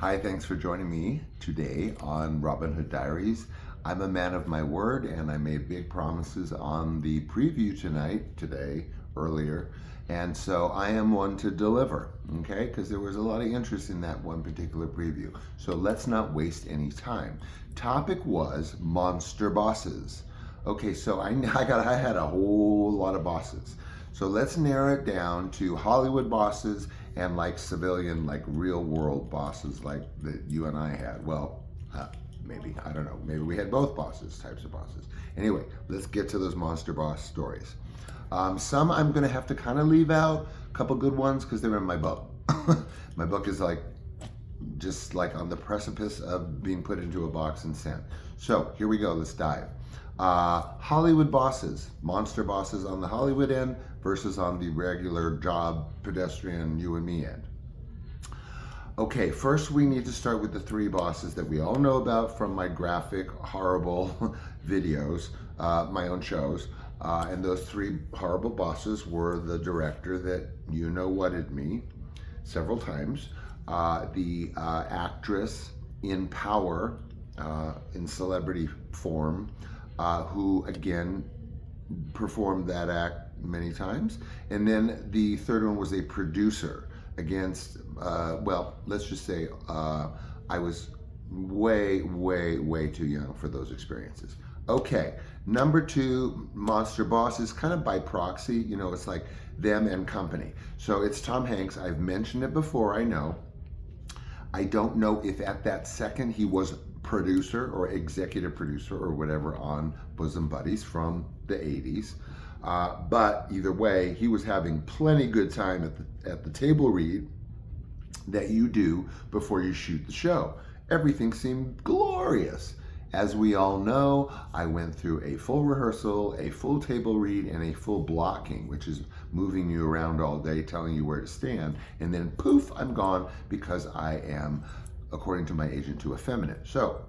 Hi, thanks for joining me today on Robin Hood Diaries. I'm a man of my word, and I made big promises on the preview earlier, and so I am one to deliver, okay? Because there was a lot of interest in that one particular preview. So let's not waste any time. Topic was monster bosses. Okay, so I had a whole lot of bosses. So let's narrow it down to Hollywood bosses and like civilian, like real world bosses like that you and I had. Well, maybe, I don't know. Maybe we had both types of bosses. Anyway, let's get to those monster boss stories. Some I'm gonna have to kind of leave out, a couple good ones because they're in my book. My book is just like on the precipice of being put into a box and sent. So here we go, let's dive. Hollywood bosses, monster bosses on the Hollywood end versus on the regular job, pedestrian, you and me end. Okay, first we need to start with the three bosses that we all know about from my graphic, horrible videos, my own shows. And those three horrible bosses were the director that you know whatted me several times, the actress in power, in celebrity form, who again performed that act many times. And then the third one was a producer against, well, let's just say I was way too young for those experiences. Okay, number two, monster bosses, kind of by proxy, you know, it's like them and company. So it's Tom Hanks. I've mentioned it before, I know. I don't know if at that second he was producer or executive producer or whatever on Bosom Buddies from the 80s. But either way, he was having plenty good time at the table read that you do before you shoot the show. Everything seemed glorious. As we all know, I went through a full rehearsal, a full table read, and a full blocking, which is moving you around all day, telling you where to stand, and then poof, I'm gone because I am, according to my agent, too effeminate. So,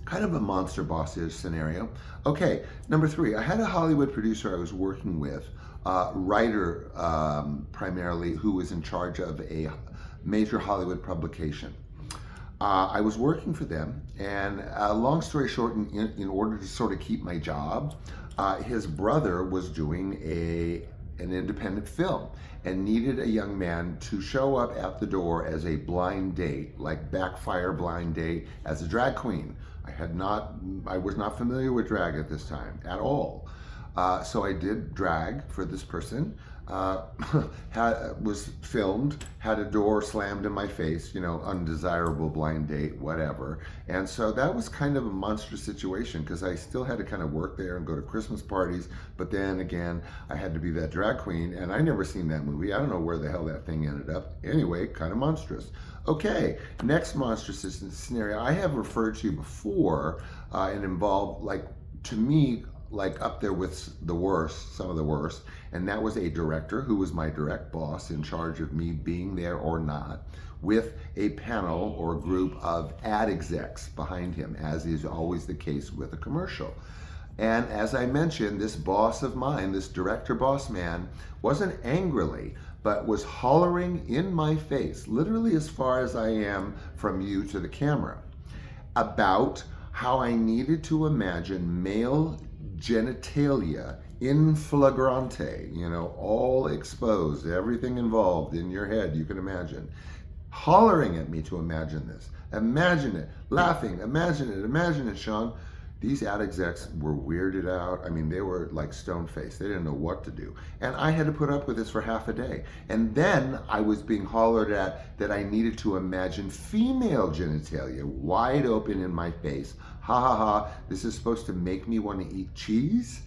kind of a monster boss-ish scenario. Okay, number three, I had a Hollywood producer I was working with, writer primarily, who was in charge of a major Hollywood publication. I was working for them, and long story short, in order to sort of keep my job, his brother was doing an independent film and needed a young man to show up at the door as a blind date, like backfire blind date, as a drag queen. I was not familiar with drag at this time at all. So I did drag for this person, was filmed, had a door slammed in my face, you know, undesirable blind date, whatever. And so that was kind of a monstrous situation because I still had to kind of work there and go to Christmas parties. But then again, I had to be that drag queen, and I never seen that movie. I don't know where the hell that thing ended up. Anyway, kind of monstrous. Okay, next monstrous scenario I have referred to before and involved, like, to me, like up there with the worst, some of the worst, and that was a director who was my direct boss in charge of me being there or not, with a panel or group of ad execs behind him, as is always the case with a commercial. And as I mentioned, this boss of mine, this director boss man, wasn't angrily, but was hollering in my face, literally as far as I am from you to the camera, about how I needed to imagine male genitalia in flagrante, you know, all exposed, everything involved in your head, you can imagine. Hollering at me to imagine this. Imagine it. Laughing. Imagine it, Sean. These ad execs were weirded out. I mean, they were like stone-faced. They didn't know what to do. And I had to put up with this for half a day. And then I was being hollered at that I needed to imagine female genitalia wide open in my face. Ha ha ha, this is supposed to make me want to eat cheese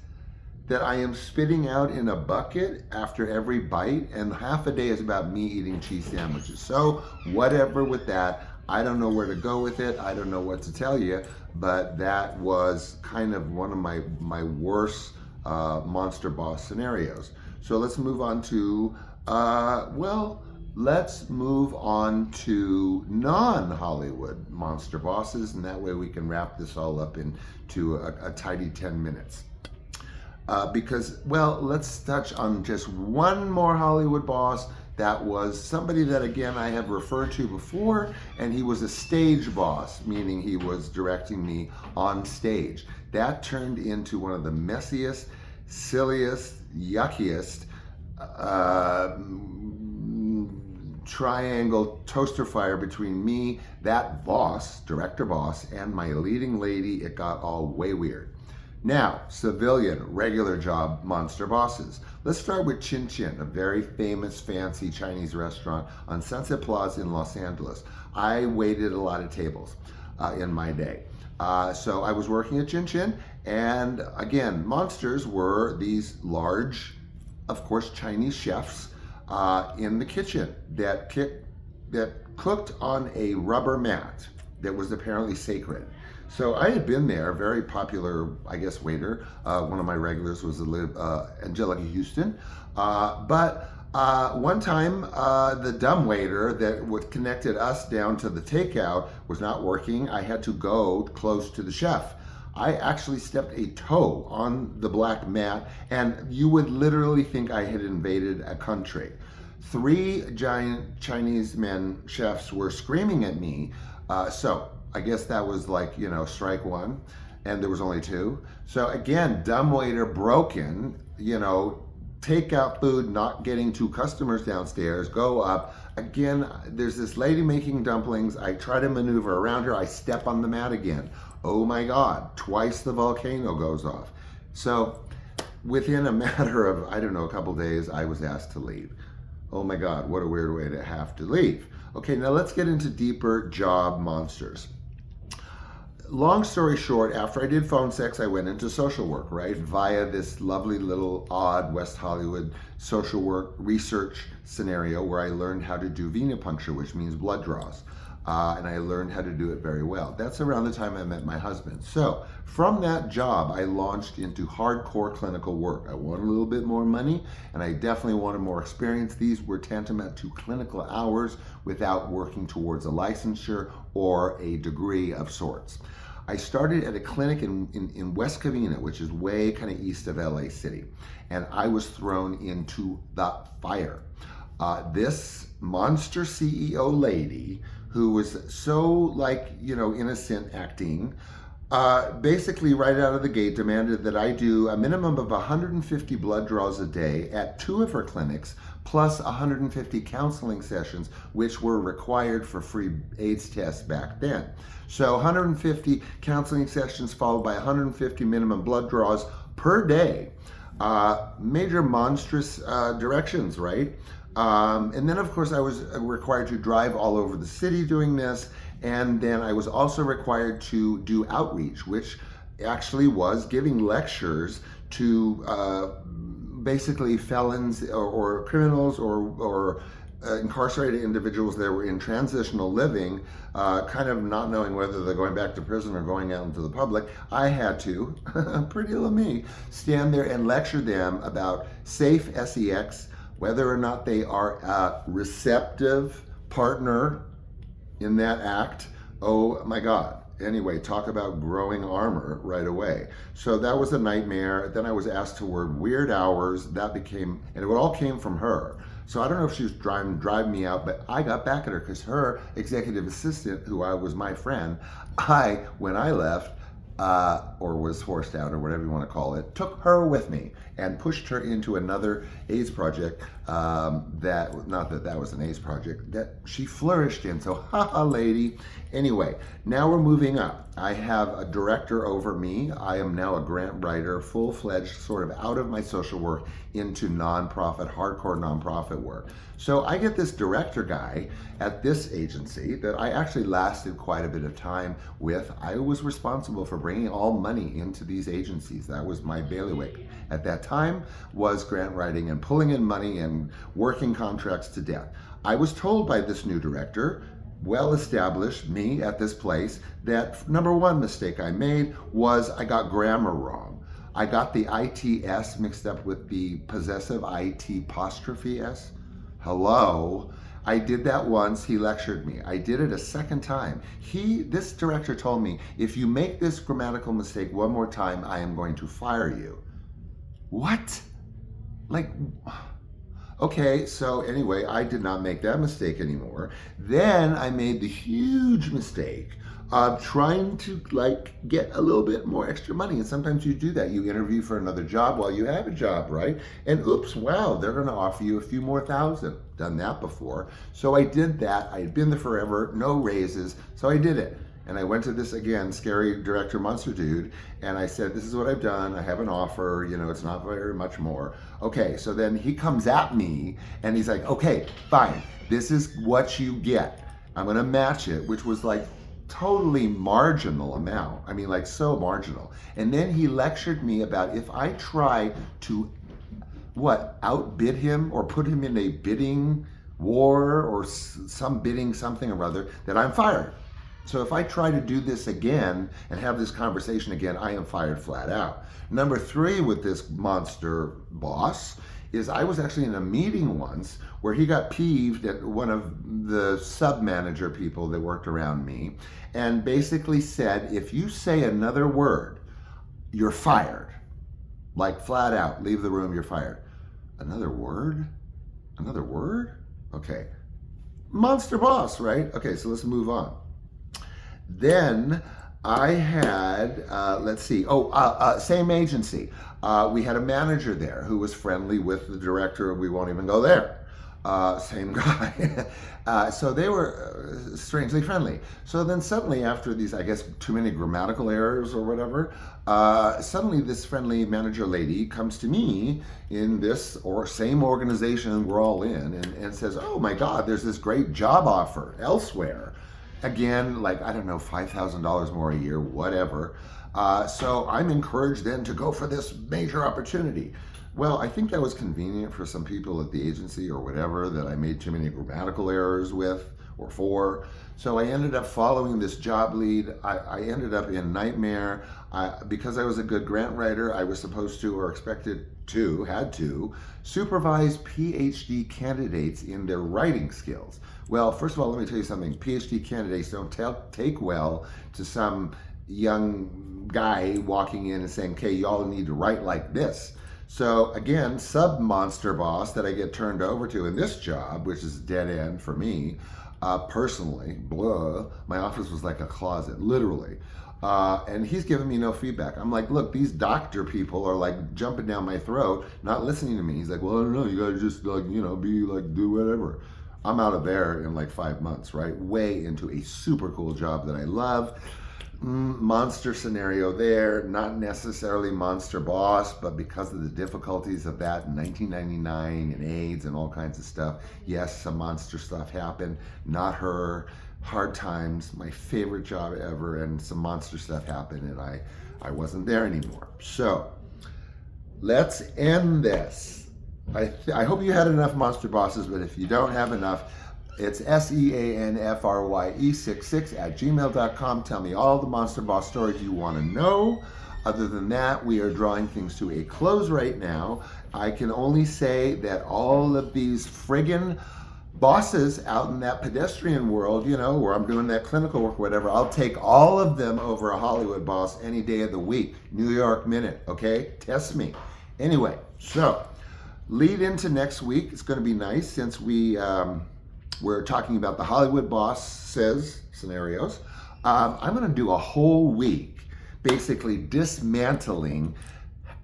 that I am spitting out in a bucket after every bite, and half a day is about me eating cheese sandwiches. So whatever with that, I don't know where to go with it. I don't know what to tell you, but that was kind of one of my worst monster boss scenarios. So let's move on to, let's move on to non-Hollywood monster bosses, and that way we can wrap this all up into a tidy 10 minutes. Because, well, let's touch on just one more Hollywood boss that was somebody that, again, I have referred to before, and he was a stage boss, meaning he was directing me on stage. That turned into one of the messiest, silliest, yuckiest triangle toaster fire between me, that boss, director boss, and my leading lady. It got all way weird. Now, civilian, regular job monster bosses. Let's start with Chin Chin, a very famous, fancy Chinese restaurant on Sunset Plaza in Los Angeles. I waited a lot of tables in my day. So I was working at Chin Chin, and again, monsters were these large, of course, Chinese chefs in the kitchen that cooked on a rubber mat that was apparently sacred. So I had been there, very popular, I guess, waiter. One of my regulars was Angelica Houston. But one time, the dumb waiter that connected us down to the takeout was not working. I had to go close to the chef. I actually stepped a toe on the black mat, and you would literally think I had invaded a country. 3 giant Chinese men chefs were screaming at me. So I guess that was like, strike 1, and there was only 2. So again, dumb waiter, broken, take out food, not getting 2 customers downstairs, go up. Again, there's this lady making dumplings. I try to maneuver around her. I step on the mat again. Oh my God, twice the volcano goes off. So within a matter of, I don't know, a couple days, I was asked to leave. Oh my God, what a weird way to have to leave. Okay, now let's get into deeper job monsters. Long story short, after I did phone sex, I went into social work, right? Via this lovely little odd West Hollywood social work research scenario where I learned how to do venipuncture, which means blood draws. And I learned how to do it very well. That's around the time I met my husband. So from that job, I launched into hardcore clinical work. I wanted a little bit more money, and I definitely wanted more experience. These were tantamount to clinical hours without working towards a licensure or a degree of sorts. I started at a clinic in West Covina, which is way kind of east of LA City, and I was thrown into the fire. This monster CEO lady, who was so innocent acting, basically right out of the gate demanded that I do a minimum of 150 blood draws a day at 2 of her clinics, plus 150 counseling sessions, which were required for free AIDS tests back then. So 150 counseling sessions followed by 150 minimum blood draws per day. Major monstrous directions, right? And then, of course, I was required to drive all over the city doing this. And then I was also required to do outreach, which actually was giving lectures to basically felons or criminals or incarcerated individuals that were in transitional living, kind of not knowing whether they're going back to prison or going out into the public. I had to, pretty little me, stand there and lecture them about safe sex, whether or not they are a receptive partner in that act. Oh my God. Anyway, talk about growing armor right away. So that was a nightmare. Then I was asked to work weird hours. That became, and it all came from her. So I don't know if she was trying to drive me out, but I got back at her because her executive assistant, who was my friend, when I left, or was forced out, or whatever you want to call it, took her with me and pushed her into another AIDS project not that was an AIDS project, that she flourished in. So, haha, lady. Anyway, now we're moving up. I have a director over me. I am now a grant writer, full-fledged, sort of out of my social work into nonprofit, hardcore nonprofit work. So I get this director guy at this agency that I actually lasted quite a bit of time with. I was responsible for bringing all money into these agencies. That was my bailiwick at that time, was grant writing and pulling in money and working contracts to death. I was told by this new director, well established, me at this place, that number one mistake I made was I got grammar wrong. I got the ITS mixed up with the possessive IT apostrophe S. Hello. I did that once. He lectured me. I did it a second time. This director told me, if you make this grammatical mistake one more time, I am going to fire you. What? Like, Okay, so anyway, I did not make that mistake anymore. Then I made the huge mistake of trying to like get a little bit more extra money. And sometimes you do that. You interview for another job while you have a job, right? And oops, wow, they're going to offer you a few more thousand. Done that before. So I did that. I had been there forever, no raises. So I did it. And I went to this again, scary director monster dude, and I said, this is what I've done. I have an offer, you know, it's not very much more. Okay, so then he comes at me and he's like, okay, fine. This is what you get. I'm gonna match it, which was like totally marginal amount. I mean, like so marginal. And then he lectured me about if I try to outbid him or put him in a bidding war or some bidding something or other, that I'm fired. So if I try to do this again and have this conversation again, I am fired flat out. Number 3 with this monster boss is I was actually in a meeting once where he got peeved at one of the sub-manager people that worked around me and basically said, if you say another word, you're fired. Like flat out, leave the room, you're fired. Another word? Another word? Okay. Monster boss, right? Okay, so let's move on. Then I had, let's see, same agency. We had a manager there who was friendly with the director. We won't even go there. Same guy. So they were strangely friendly. So then suddenly after these, I guess, too many grammatical errors or whatever, suddenly this friendly manager lady comes to me in this same organization we're all in and says, oh my God, there's this great job offer elsewhere. Again, like, I don't know, $5,000 more a year, whatever. So I'm encouraged then to go for this major opportunity. Well, I think that was convenient for some people at the agency or whatever that I made too many grammatical errors with or for. So I ended up following this job lead. I ended up in Nightmare. Because I was a good grant writer, I was supposed to or expected to, had to, supervise PhD candidates in their writing skills. Well, first of all, let me tell you something. PhD candidates don't take well to some young guy walking in and saying, okay, y'all need to write like this. So again, sub-monster boss that I get turned over to in this job, which is dead end for me, personally, blah, my office was like a closet, literally. And he's giving me no feedback. I'm like, look, these doctor people are like jumping down my throat, not listening to me. He's like, well, I don't know, you gotta just like, you know, be like, do whatever. I'm out of there in like 5 months, right? Way into a super cool job that I love. Monster scenario there, not necessarily monster boss, but because of the difficulties of that in 1999 and AIDS and all kinds of stuff, yes, some monster stuff happened. Not her. Hard times, my favorite job ever, and some monster stuff happened and I wasn't there anymore. So let's end this. I hope you had enough monster bosses, but if you don't have enough, it's SEANFRYE66@gmail.com. Tell me all the monster boss stories you want to know. Other than that, we are drawing things to a close right now. I can only say that all of these friggin' bosses out in that pedestrian world, you know, where I'm doing that clinical work, whatever, I'll take all of them over a Hollywood boss any day of the week. New York Minute, okay? Test me. Anyway, so lead into next week. It's going to be nice since we're talking about the Hollywood bosses scenarios. I'm going to do a whole week basically dismantling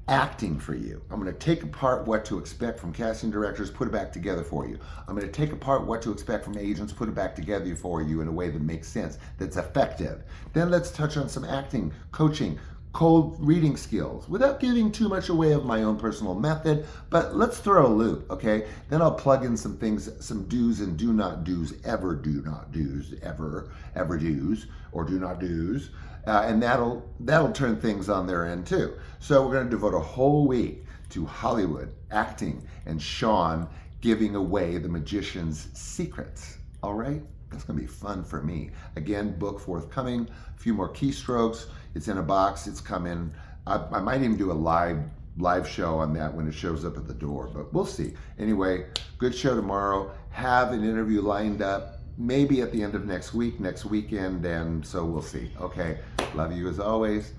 acting for you. I'm going to take apart what to expect from casting directors, put it back together for you. I'm going to take apart what to expect from agents, put it back together for you in a way that makes sense, that's effective. Then let's touch on some acting, coaching, cold reading skills without giving too much away of my own personal method, but let's throw a loop, okay? Then I'll plug in some things, some do's and do not do's, ever do not do's, ever do's, or do not do's, and that'll turn things on their end too. So we're gonna devote a whole week to Hollywood, acting, and Sean giving away the magician's secrets, all right? That's gonna be fun for me. Again, book forthcoming, a few more keystrokes. It's in a box, it's coming. I might even do a live show on that when it shows up at the door, but we'll see. Anyway, good show tomorrow. Have an interview lined up, maybe at the end of next week, next weekend, and so we'll see. Okay, love you as always.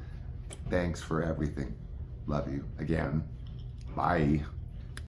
Thanks for everything. Love you again. Bye.